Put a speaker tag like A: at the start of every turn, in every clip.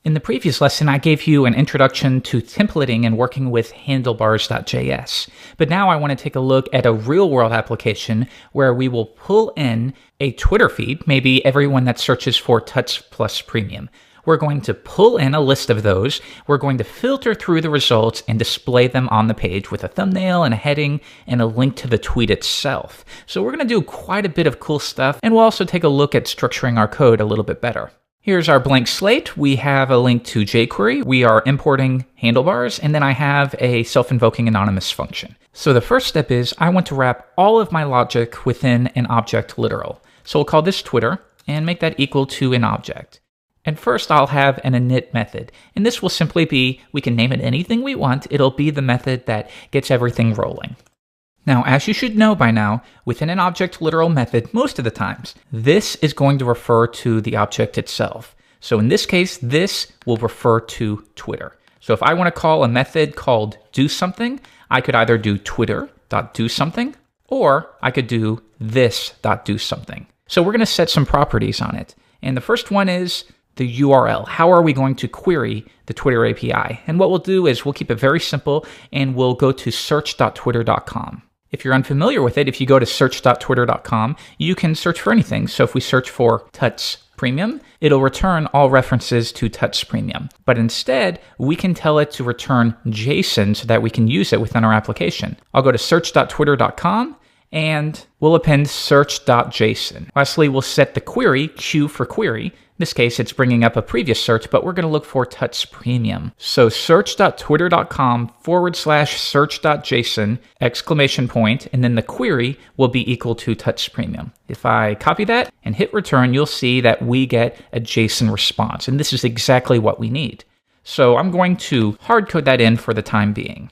A: In the previous lesson, I gave you an introduction to templating and working with handlebars.js. But now I want to take a look at a real-world application where we will pull in a Twitter feed, maybe everyone that searches for Tuts Plus Premium. We're going to pull in a list of those. We're going to filter through the results and display them on the page with a thumbnail and a heading and a link to the tweet itself. So we're going to do quite a bit of cool stuff, and we'll also take a look at structuring our code a little bit better. Here's our blank slate. We have a link to jQuery. We are importing handlebars, and then I have a self-invoking anonymous function. So the first step is I want to wrap all of my logic within an object literal. So we'll call this Twitter and make that equal to an object. And first I'll have an init method. And this will simply be, we can name it anything we want. It'll be the method that gets everything rolling. Now, as you should know by now, within an object literal method, most of the times, this is going to refer to the object itself. So in this case, this will refer to Twitter. So if I want to call a method called doSomething, I could either do twitter.doSomething, or I could do this.doSomething. So we're going to set some properties on it. And the first one is the URL. How are we going to query the Twitter API? And what we'll do is we'll keep it very simple, and we'll go to search.twitter.com. If you're unfamiliar with it, if you go to search.twitter.com, you can search for anything. So if we search for Tuts Premium, it'll return all references to Tuts Premium. But instead, we can tell it to return JSON so that we can use it within our application. I'll go to search.twitter.com, and we'll append search.json. Lastly, we'll set the query, Q for query. In this case, it's bringing up a previous search, but we're going to look for Tuts Premium. So search.twitter.com/search.json, exclamation point, and then the query will be equal to Tuts Premium. If I copy that and hit return, you'll see that we get a JSON response, and this is exactly what we need. So I'm going to hard code that in for the time being.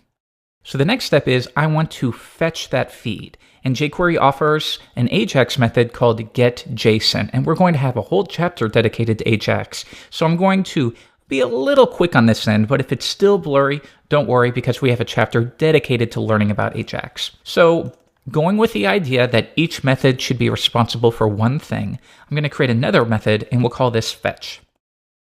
A: So the next step is I want to fetch that feed. And jQuery offers an AJAX method called getJSON, and we're going to have a whole chapter dedicated to AJAX. So I'm going to be a little quick on this end, but if it's still blurry, don't worry, because we have a chapter dedicated to learning about AJAX. So going with the idea that each method should be responsible for one thing, I'm going to create another method, and we'll call this fetch.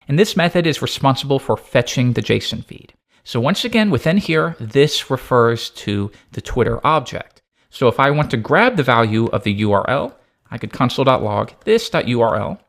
A: And this method is responsible for fetching the JSON feed. So once again, within here, this refers to the Twitter object. So if I want to grab the value of the URL, I could console.log this.url.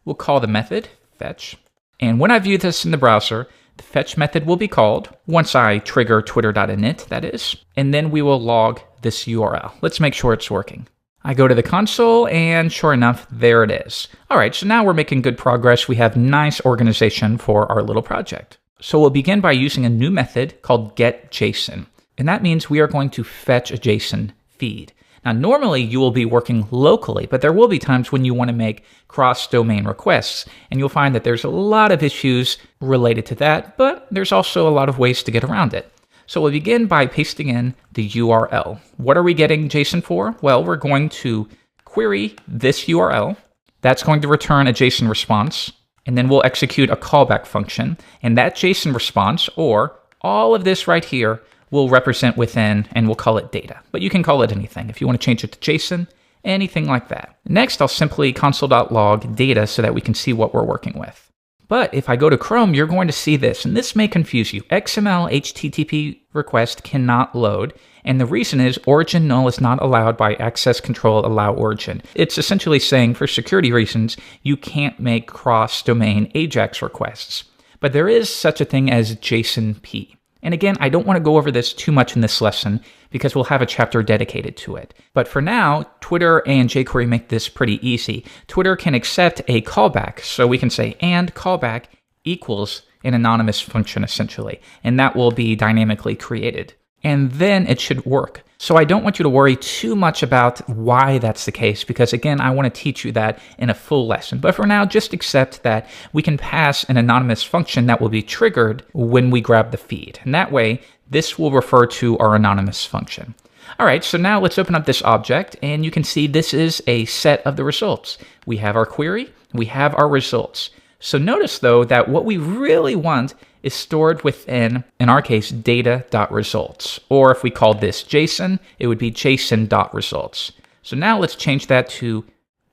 A: We'll call the method fetch. And when I view this in the browser, the fetch method will be called once I trigger twitter.init, that is. And then we will log this URL. Let's make sure it's working. I go to the console, and sure enough, there it is. All right, so now we're making good progress. We have nice organization for our little project. So we'll begin by using a new method called getJSON. And that means we are going to fetch a JSON feed. Now, normally you will be working locally, but there will be times when you want to make cross-domain requests, and you'll find that there's a lot of issues related to that, but there's also a lot of ways to get around it. So we'll begin by pasting in the URL. What are we getting JSON for? Well, we're going to query this URL. That's going to return a JSON response, and then we'll execute a callback function, and that JSON response, or all of this right here, will represent within, and we'll call it data. But you can call it anything. If you want to change it to JSON, anything like that. Next, I'll simply console.log data so that we can see what we're working with. But if I go to Chrome, you're going to see this, and this may confuse you. XML HTTP request cannot load, and the reason is origin null is not allowed by access control allow origin. It's essentially saying for security reasons, you can't make cross-domain AJAX requests. But there is such a thing as JSONP. And again, I don't want to go over this too much in this lesson because we'll have a chapter dedicated to it. But for now, Twitter and jQuery make this pretty easy. Twitter can accept a callback, so we can say and callback equals an anonymous function essentially, and that will be dynamically created. And then it should work. So I don't want you to worry too much about why that's the case, because again, I want to teach you that in a full lesson. But for now, just accept that we can pass an anonymous function that will be triggered when we grab the feed. And that way, this will refer to our anonymous function. All right, so now let's open up this object, and you can see this is a set of the results. We have our query, we have our results. So notice though that what we really want is stored within, in our case, data.results. Or if we called this JSON, it would be JSON.results. So now let's change that to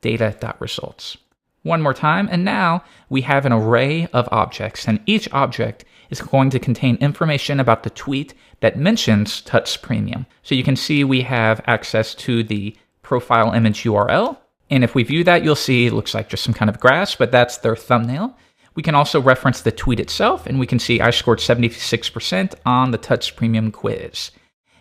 A: data.results. One more time, and now we have an array of objects, and each object is going to contain information about the tweet that mentions Tuts Premium. So you can see we have access to the profile image URL, and if we view that, you'll see it looks like just some kind of grass, but that's their thumbnail. We can also reference the tweet itself, and we can see I scored 76% on the Tuts Premium quiz.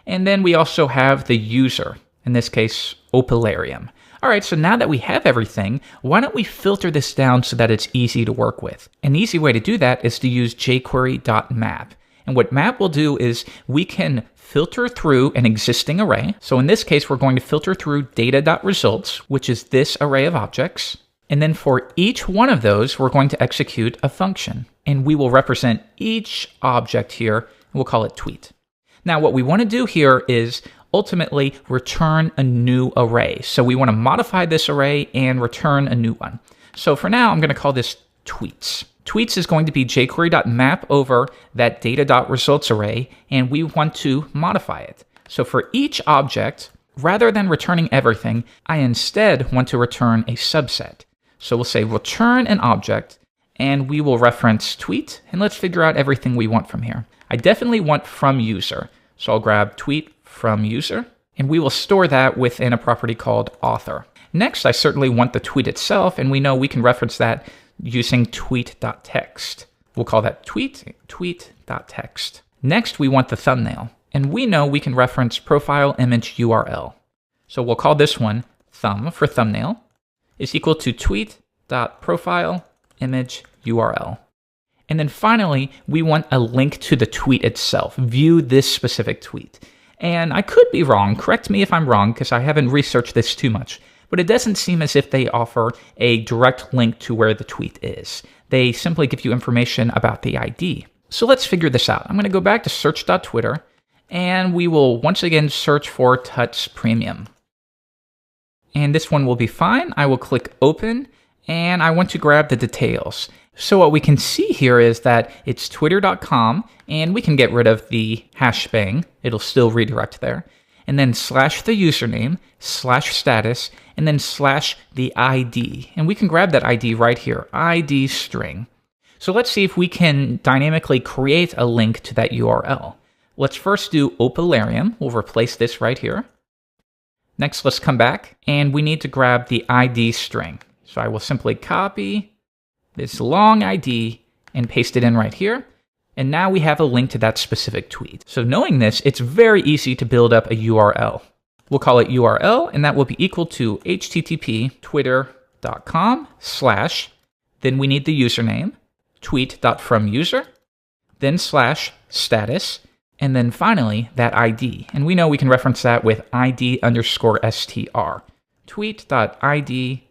A: And then we also have the user, in this case, Opalarium. All right, so now that we have everything, why don't we filter this down so that it's easy to work with? An easy way to do that is to use jQuery.map. And what map will do is we can filter through an existing array. So in this case, we're going to filter through data.results, which is this array of objects. And then for each one of those, we're going to execute a function. And we will represent each object here, and we'll call it tweet. Now, what we want to do here is ultimately return a new array. So we want to modify this array and return a new one. So for now, I'm going to call this tweets. Tweets is going to be jQuery.map over that data.results array, and we want to modify it. So for each object, rather than returning everything, I instead want to return a subset. So we'll say return an object, and we will reference tweet, and let's figure out everything we want from here. I definitely want from user. So I'll grab tweet from user, and we will store that within a property called author. Next, I certainly want the tweet itself, and we know we can reference that using tweet.text. We'll call that tweet.text. Next, we want the thumbnail, and we know we can reference profile image URL. So we'll call this one thumb for thumbnail is equal to tweet.profile image URL. And then finally, we want a link to the tweet itself. View this specific tweet. And I could be wrong, correct me if I'm wrong, because I haven't researched this too much, but it doesn't seem as if they offer a direct link to where the tweet is. They simply give you information about the ID. So let's figure this out. I'm going to go back to search.twitter, and we will once again search for Tuts Premium. And this one will be fine. I will click open, and I want to grab the details. So what we can see here is that it's twitter.com, and we can get rid of the hashbang. It'll still redirect there. And then slash the username, slash status, and then slash the ID. And we can grab that ID right here, ID string. So let's see if we can dynamically create a link to that URL. Let's first do Opalarium. We'll replace this right here. Next, let's come back, and we need to grab the ID string. So I will simply copy this long ID and paste it in right here. And now we have a link to that specific tweet. So knowing this, it's very easy to build up a URL. We'll call it URL, and that will be equal to http twitter.com/, then we need the username, tweet.fromUser, then /status, and then finally that ID. And we know we can reference that with ID_str, tweet.ID_str.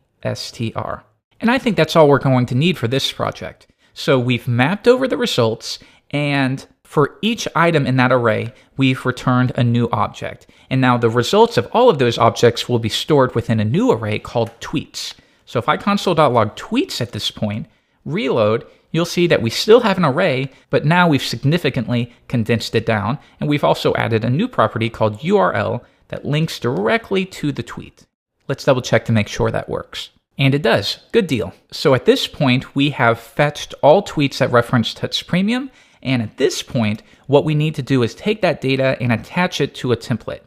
A: And I think that's all we're going to need for this project. So we've mapped over the results, and for each item in that array, we've returned a new object. And now the results of all of those objects will be stored within a new array called tweets. So if I console.log tweets at this point, reload, you'll see that we still have an array, but now we've significantly condensed it down, and we've also added a new property called URL that links directly to the tweet. Let's double check to make sure that works. And it does. Good deal. So at this point, we have fetched all tweets that reference Tuts Premium. And at this point, what we need to do is take that data and attach it to a template.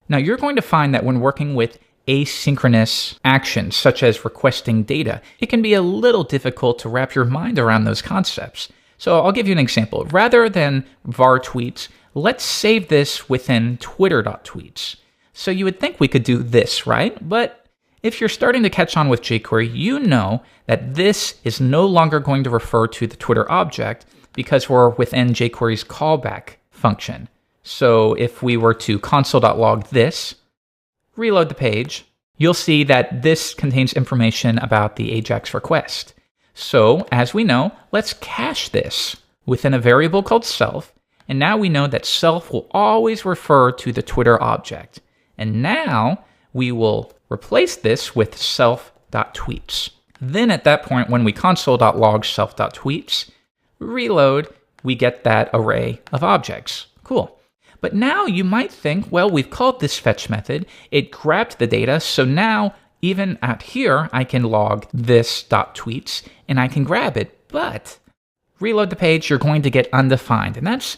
A: Now, you're going to find that when working with asynchronous actions, such as requesting data, it can be a little difficult to wrap your mind around those concepts. So I'll give you an example. Rather than var tweets, let's save this within twitter.tweets. So you would think we could do this, right? But if you're starting to catch on with jQuery, you know that this is no longer going to refer to the Twitter object because we're within jQuery's callback function. So if we were to console.log this, reload the page, you'll see that this contains information about the AJAX request. So as we know, let's cache this within a variable called self. And now we know that self will always refer to the Twitter object. And now we will replace this with self.tweets. Then at that point, when we console.log self.tweets, reload, we get that array of objects. Cool. But now you might think, well, we've called this fetch method, it grabbed the data, so now Even out here, I can log this.tweets and I can grab it, but reload the page, you're going to get undefined. And that's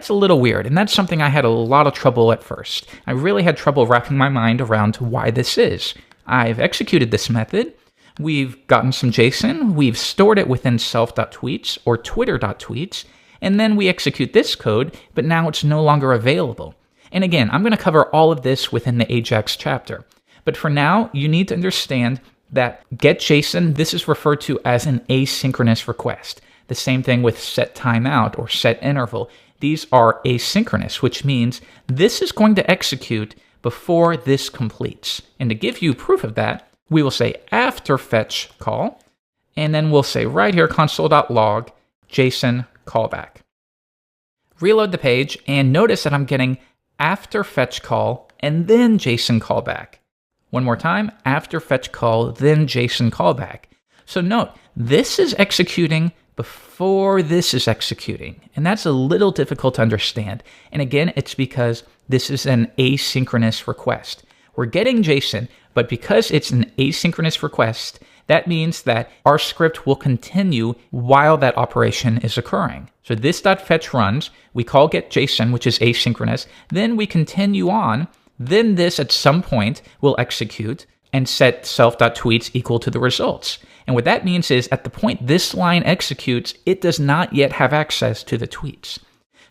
A: a little weird. And that's something I had a lot of trouble at first. I really had trouble wrapping my mind around why this is. I've executed this method. We've gotten some JSON. We've stored it within self.tweets or twitter.tweets. And then we execute this code, but now it's no longer available. And again, I'm going to cover all of this within the Ajax chapter. But for now, you need to understand that getJSON, this is referred to as an asynchronous request. The same thing with set timeout or set interval. These are asynchronous, which means this is going to execute before this completes. And to give you proof of that, we will say after fetch call, and then we'll say right here console.log JSON callback. Reload the page, and notice that I'm getting after fetch call and then JSON callback. One more time, after fetch call, then JSON callback. So note, this is executing before this is executing. And that's a little difficult to understand. And again, it's because this is an asynchronous request. We're getting JSON, but because it's an asynchronous request, that means that our script will continue while that operation is occurring. So this.fetch runs, we call getJSON, which is asynchronous, then we continue on, then this at some point will execute and set self.tweets equal to the results. And what that means is at the point this line executes, it does not yet have access to the tweets.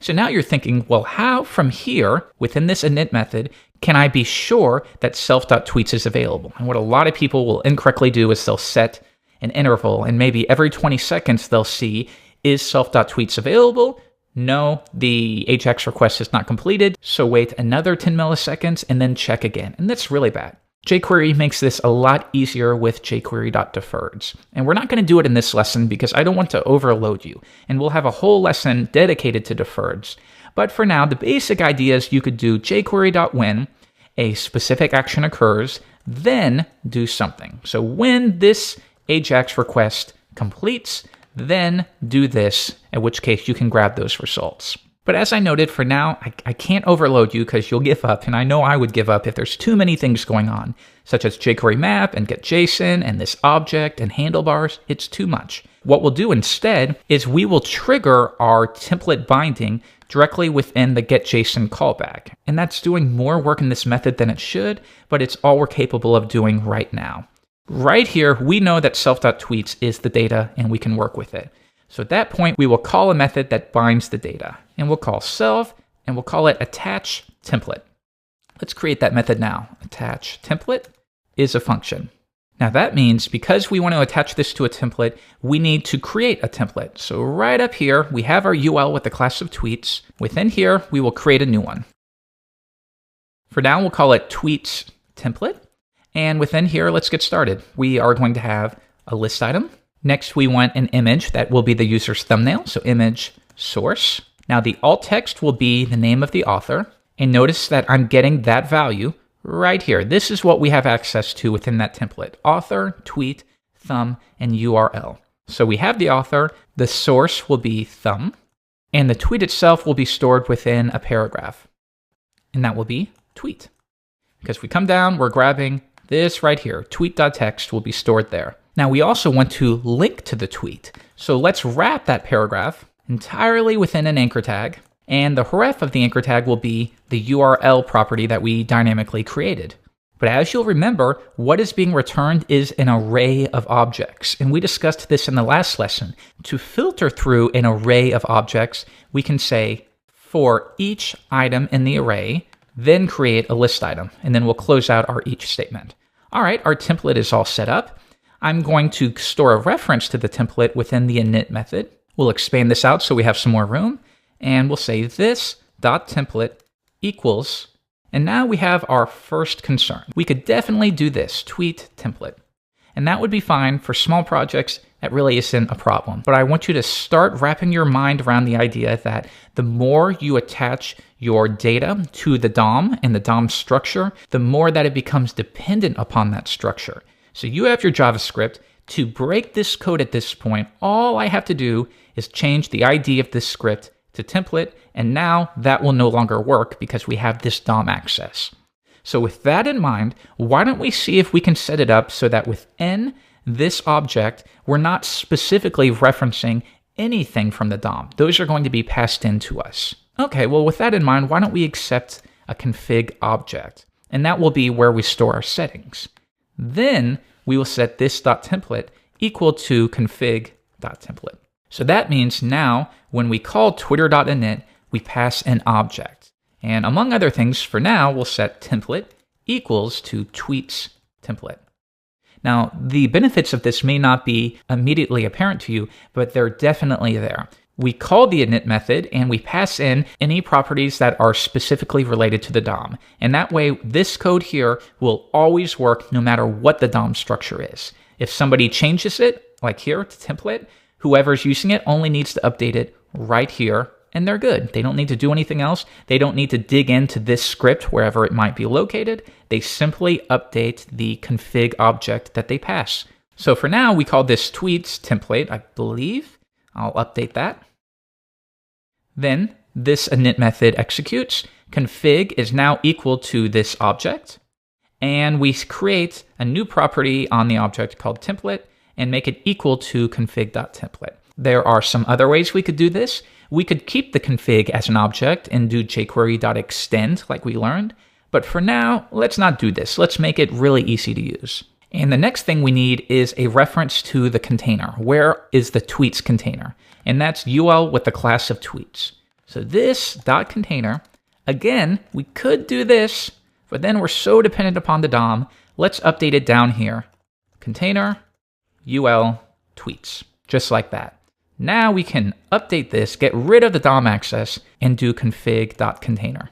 A: So now you're thinking, well, how from here, within this init method, can I be sure that self.tweets is available? And what a lot of people will incorrectly do is they'll set an interval, and maybe every 20 seconds they'll see, is self.tweets available? No, the Ajax request is not completed, so wait another 10 milliseconds and then check again. And that's really bad. jQuery makes this a lot easier with jQuery.deferreds. And we're not going to do it in this lesson because I don't want to overload you. And we'll have a whole lesson dedicated to deferreds. But for now, the basic idea is you could do jQuery.when, a specific action occurs, then do something. So when this Ajax request completes, then do this, in which case you can grab those results. But as I noted, for now, I can't overload you because you'll give up, and I know I would give up if there's too many things going on, such as jQuery map and getJSON and this object and handlebars. It's too much. What we'll do instead is we will trigger our template binding directly within the getJSON callback. And that's doing more work in this method than it should, but it's all we're capable of doing right now. Right here, we know that self.tweets is the data and we can work with it. So at that point, we will call a method that binds the data. And we'll call self, and we'll call it attach template. Let's create that method now. Attach template is a function. Now that means because we want to attach this to a template, we need to create a template. So right up here, we have our UL with the class of tweets. Within here, we will create a new one. For now, we'll call it tweets template. And within here, let's get started. We are going to have a list item. Next, we want an image that will be the user's thumbnail. So image source. Now the alt text will be the name of the author. And notice that I'm getting that value right here. This is what we have access to within that template. Author, tweet, thumb, and URL. So we have the author. The source will be thumb. And the tweet itself will be stored within a paragraph. And that will be tweet. Because if we come down, we're grabbing this right here. Tweet.txt will be stored there. Now we also want to link to the tweet. So let's wrap that paragraph entirely within an anchor tag. And the href of the anchor tag will be the URL property that we dynamically created. But as you'll remember, what is being returned is an array of objects. And we discussed this in the last lesson. To filter through an array of objects, we can say for each item in the array, then create a list item, and then we'll close out our each statement. All right, our template is all set up. I'm going to store a reference to the template within the init method. We'll expand this out so we have some more room, and we'll say this.template equals, and now we have our first concern. We could definitely do this, tweet template. And that would be fine for small projects. That really isn't a problem. But I want you to start wrapping your mind around the idea that the more you attach your data to the DOM and the DOM structure, the more that it becomes dependent upon that structure. So you have your JavaScript. To break this code at this point, all I have to do is change the ID of this script to template, and now that will no longer work because we have this DOM access. So with that in mind, why don't we see if we can set it up so that within this object, we're not specifically referencing anything from the DOM. Those are going to be passed in to us. Okay, well with that in mind, why don't we accept a config object? And that will be where we store our settings. Then we will set this.template equal to config.template. So that means now when we call twitter.init, we pass an object. And among other things, for now, we'll set template equals to tweets template. Now, the benefits of this may not be immediately apparent to you, but they're definitely there. We call the init method and we pass in any properties that are specifically related to the DOM. And that way, this code here will always work no matter what the DOM structure is. If somebody changes it, like here to template, whoever's using it only needs to update it right here and they're good. They don't need to do anything else. They don't need to dig into this script wherever it might be located. They simply update the config object that they pass. So for now, we call this tweets template, I believe. I'll update that. Then this init method executes. Config is now equal to this object. And we create a new property on the object called template and make it equal to config.template. There are some other ways we could do this. We could keep the config as an object and do jQuery.extend like we learned. But for now, let's not do this. Let's make it really easy to use. And the next thing we need is a reference to the container. Where is the tweets container? And that's UL with the class of tweets. So this .container, again, we could do this, but then we're so dependent upon the DOM. Let's update it down here. Container, UL, tweets, just like that. Now we can update this, get rid of the DOM access, and do config.container.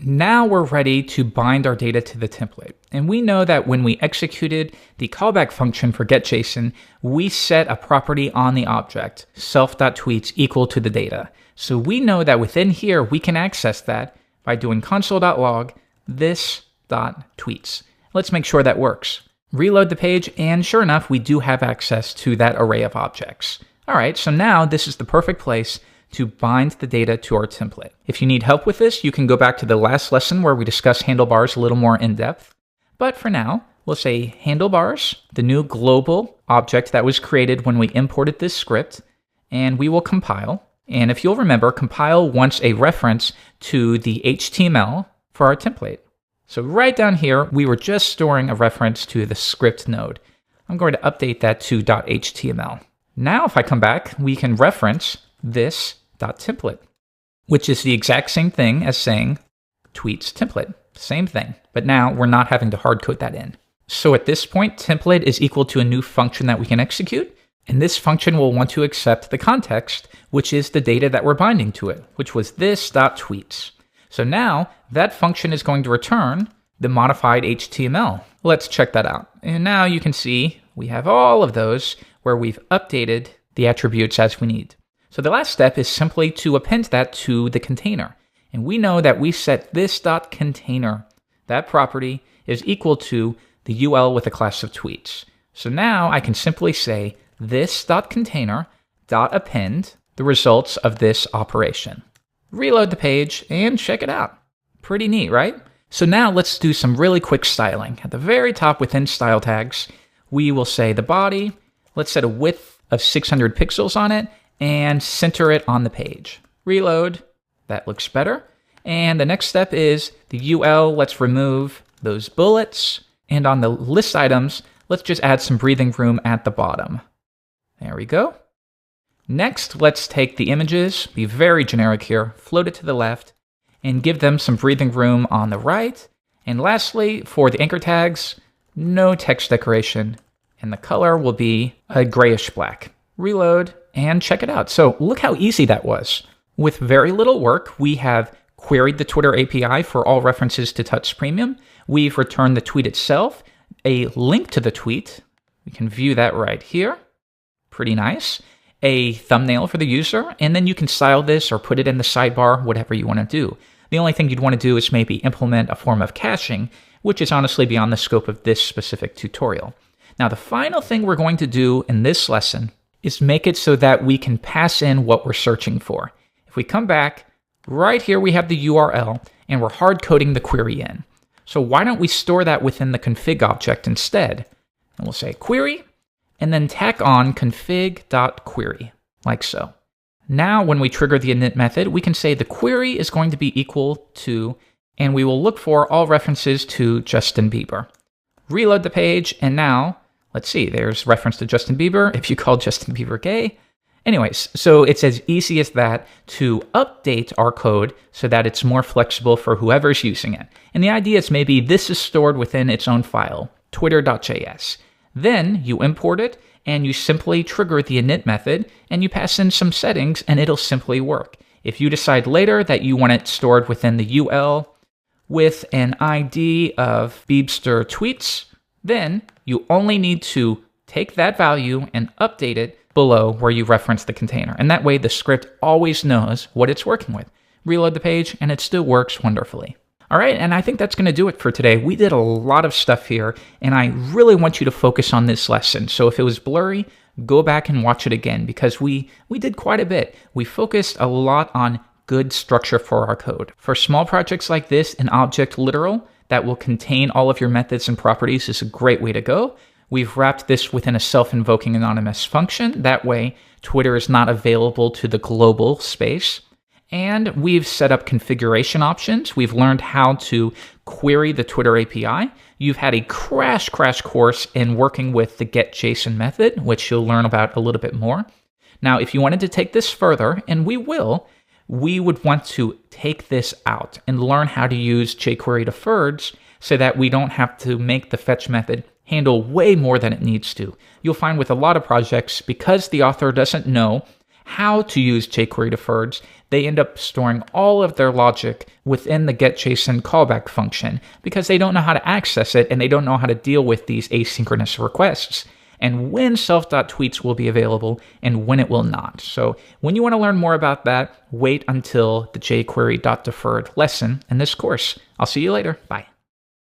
A: Now we're ready to bind our data to the template. And we know that when we executed the callback function for getJSON, we set a property on the object, self.tweets equal to the data. So we know that within here, we can access that by doing console.log this.tweets. Let's make sure that works. Reload the page, and sure enough, we do have access to that array of objects. All right, so now this is the perfect place to bind the data to our template. If you need help with this, you can go back to the last lesson where we discussed handlebars a little more in depth. But for now, we'll say handlebars, the new global object that was created when we imported this script, and we will compile. And if you'll remember, compile wants a reference to the HTML for our template. So right down here, we were just storing a reference to the script node. I'm going to update that to .html. Now, if I come back, we can reference this.template, which is the exact same thing as saying tweets template. Same thing, but now we're not having to hard code that in. So at this point, template is equal to a new function that we can execute, and this function will want to accept the context, which is the data that we're binding to it, which was this.tweets. So now that function is going to return the modified HTML. Let's check that out. And now you can see we have all of those where we've updated the attributes as we need. So the last step is simply to append that to the container. And we know that we set this.container. That property is equal to the UL with a class of tweets. So now I can simply say this.container.append the results of this operation. Reload the page and check it out. Pretty neat, right? So now let's do some really quick styling. At the very top within style tags, we will say the body. Let's set a width of 600 pixels on it and center it on the page. Reload. That looks better. And the next step is the UL. Let's remove those bullets. And on the list items, let's just add some breathing room at the bottom. There we go. Next, let's take the images, be very generic here, float it to the left, and give them some breathing room on the right. And lastly, for the anchor tags, no text decoration, and the color will be a grayish black. Reload and check it out. So look how easy that was. With very little work, we have queried the Twitter API for all references to Touch Premium. We've returned the tweet itself, a link to the tweet. We can view that right here. Pretty nice. A thumbnail for the user, and then you can style this or put it in the sidebar, whatever you want to do. The only thing you'd want to do is maybe implement a form of caching, which is honestly beyond the scope of this specific tutorial. Now, the final thing we're going to do in this lesson is make it so that we can pass in what we're searching for. If we come back, right here we have the URL, and we're hard coding the query in. So why don't we store that within the config object instead? And we'll say query, and then tack on config.query, like so. Now when we trigger the init method, we can say the query is going to be equal to, and we will look for all references to Justin Bieber. Reload the page, and now, let's see, there's reference to Justin Bieber if you call Justin Bieber gay. Anyways, so it's as easy as that to update our code so that it's more flexible for whoever's using it. And the idea is maybe this is stored within its own file, twitter.js. Then you import it and you simply trigger the init method and you pass in some settings and it'll simply work. If you decide later that you want it stored within the UL with an ID of Biebster tweets, then you only need to take that value and update it below where you reference the container. And that way the script always knows what it's working with. Reload the page and it still works wonderfully. All right, and I think that's going to do it for today. We did a lot of stuff here, and I really want you to focus on this lesson. So if it was blurry, go back and watch it again, because we did quite a bit. We focused a lot on good structure for our code. For small projects like this, an object literal that will contain all of your methods and properties is a great way to go. We've wrapped this within a self-invoking anonymous function. That way, Twitter is not available to the global space. And we've set up configuration options. We've learned how to query the Twitter API. You've had a crash course in working with the getJSON method, which you'll learn about a little bit more. Now, if you wanted to take this further, and we will, we would want to take this out and learn how to use jQuery deferreds so that we don't have to make the fetch method handle way more than it needs to. You'll find with a lot of projects, because the author doesn't know how to use jQuery deferreds, they end up storing all of their logic within the getJSON callback function because they don't know how to access it and they don't know how to deal with these asynchronous requests and when self.tweets will be available and when it will not. So when you want to learn more about that, wait until the jQuery.deferred lesson in this course. I'll see you later. Bye.